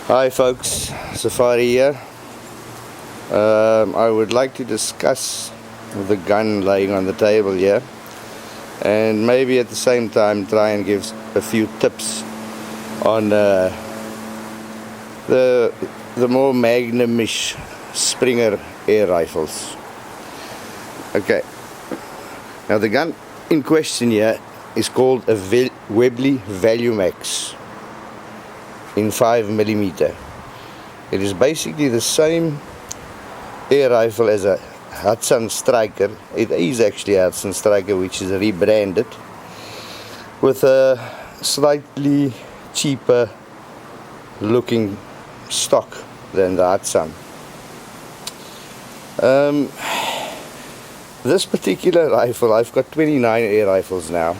Hi folks, Safari here. I would like to discuss the gun laying on the table here, and maybe at the same time try and give a few tips on the more Magnum-ish Springer air rifles. Okay, now the gun in question here is called a Webly Valuemax in 5mm. It is basically the same air rifle as a Hudson Striker. It is actually a Hudson Striker, which is rebranded with a slightly cheaper looking stock than the Hudson. This particular rifle, I've got 29 air rifles now,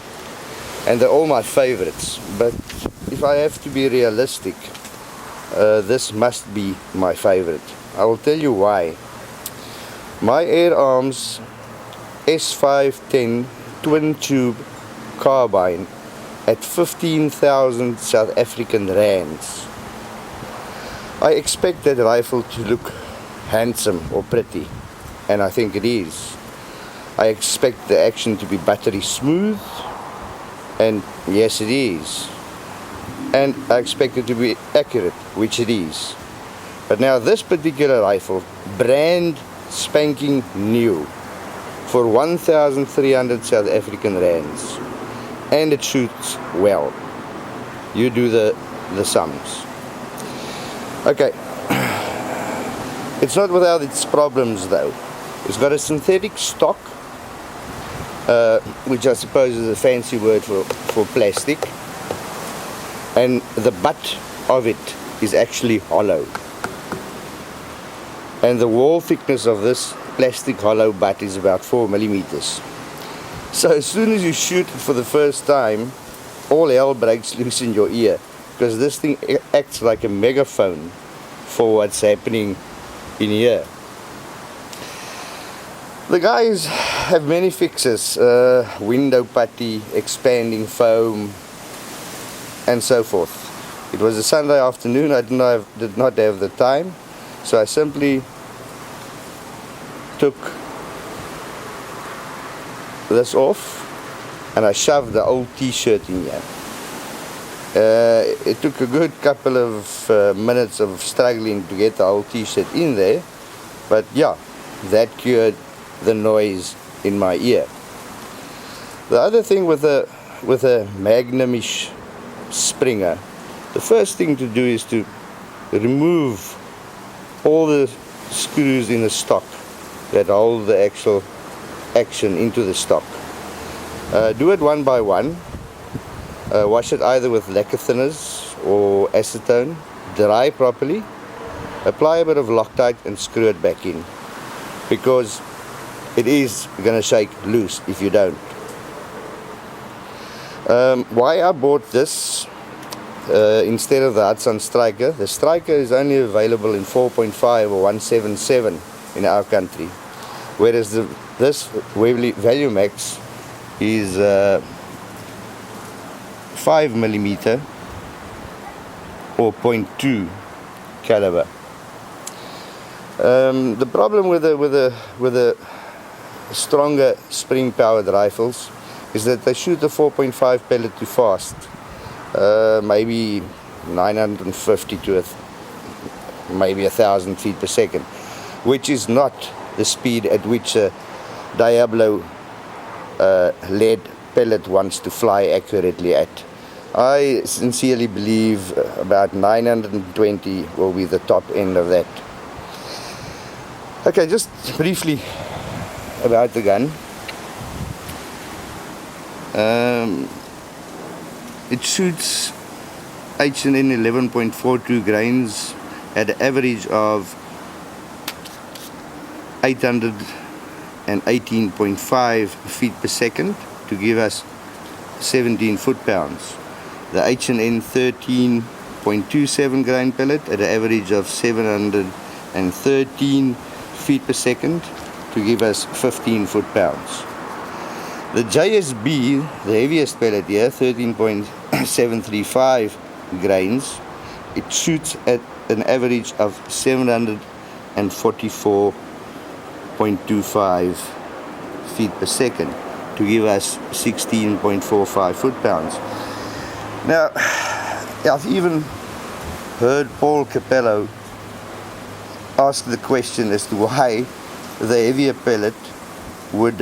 and they're all my favorites, but if I have to be realistic, this must be my favorite. I will tell you why. My Air Arms S510 twin tube carbine at 15,000 South African rands. I expect that rifle to look handsome or pretty, and I think it is. I expect the action to be buttery smooth, and yes, it is. And I expect it to be accurate, which it is. But now this particular rifle, brand spanking new, for 1,300 South African rands, and it shoots well. You do the sums. Okay, it's not without its problems though. It's got a synthetic stock, which I suppose is a fancy word for plastic, and the butt of it is actually hollow, and the wall thickness of this plastic hollow butt is about 4mm. So as soon as you shoot it for the first time, all hell breaks loose in your ear, because this thing acts like a megaphone for what's happening in here. The guys have many fixes, window putty, expanding foam, and so forth. It was a Sunday afternoon, I did not have the time, so I simply took this off and I shoved the old t-shirt in here. It took a good couple of minutes of struggling to get the old t-shirt in there, but yeah, that cured the noise in my ear. The other thing with a Magnum-ish Springer, the first thing to do is to remove all the screws in the stock that hold the actual action into the stock. Do it one by one. Wash it either with lacquer thinners or acetone, dry properly, apply a bit of Loctite and screw it back in, because it is going to shake loose if you don't. Why I bought this instead of the Hudson Striker. The Striker is only available in 4.5 or 177 in our country, whereas this Webly Valuemax is 5mm or .2 caliber. The problem with the stronger spring-powered rifles is that they shoot the 4.5 pellet too fast, maybe 950 to maybe 1,000 feet per second, which is not the speed at which a Diablo lead pellet wants to fly accurately at. I sincerely believe about 920 will be the top end of that. Okay, just briefly about the gun. It shoots H&N 11.42 grains at an average of 818.5 feet per second to give us 17 foot-pounds. The H&N 13.27 grain pellet at an average of 713 feet per second to give us 15 foot-pounds. The JSB, the heaviest pellet here, 13.735 grains, it shoots at an average of 744.25 feet per second to give us 16.45 foot-pounds. Now, I've even heard Paul Capello ask the question as to why the heavier pellet would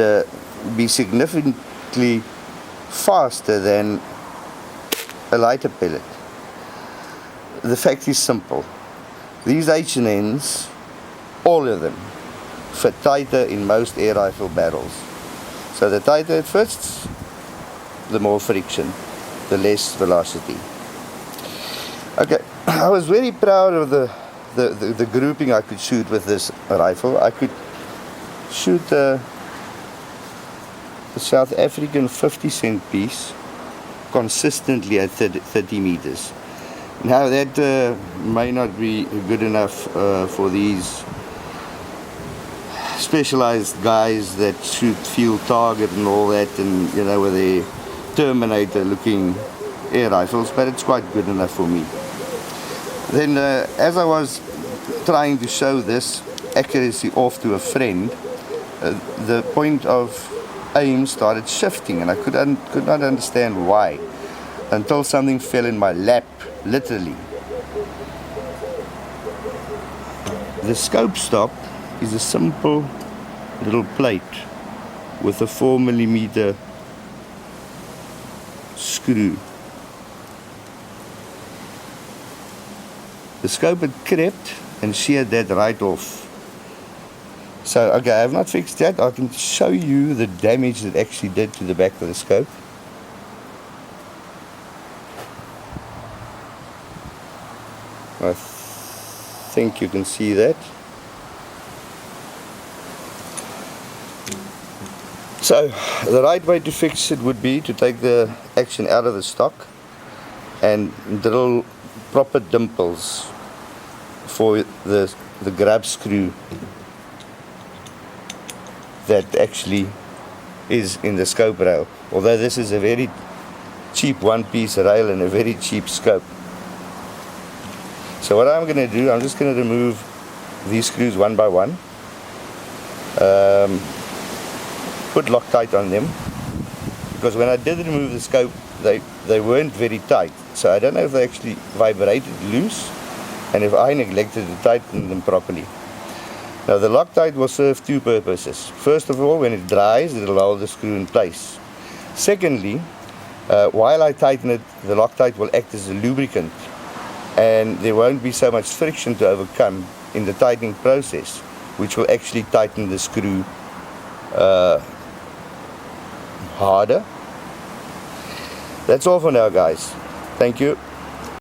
be significantly faster than a lighter pellet. The fact is simple. These H&Ns, all of them, fit tighter in most air rifle barrels. So the tighter it fits, the more friction, the less velocity. Okay, I was very proud of the grouping I could shoot with this rifle. I could shoot the South African 50-cent piece consistently at 30 meters. Now that may not be good enough for these specialized guys that shoot field target and all that, and you know, with their Terminator looking air rifles, but it's quite good enough for me. Then as I was trying to show this accuracy off to a friend, the point of aim started shifting, and I could not understand why, until something fell in my lap, literally. The scope stop is a simple little plate with a 4mm screw. The scope had crept and sheared that right off. So, okay, I have not fixed that. I can show you the damage that actually did to the back of the scope. I think you can see that. So, the right way to fix it would be to take the action out of the stock and drill proper dimples for the grab screw that actually is in the scope rail. Although this is a very cheap one-piece rail and a very cheap scope. So what I'm going to do, I'm just going to remove these screws one by one, put Loctite on them, because when I did remove the scope, they weren't very tight. So I don't know if they actually vibrated loose and if I neglected to tighten them properly. Now the Loctite will serve two purposes. First of all, when it dries, it will hold the screw in place. Secondly, while I tighten it, the Loctite will act as a lubricant, and there won't be so much friction to overcome in the tightening process, which will actually tighten the screw harder. That's all for now, guys. Thank you.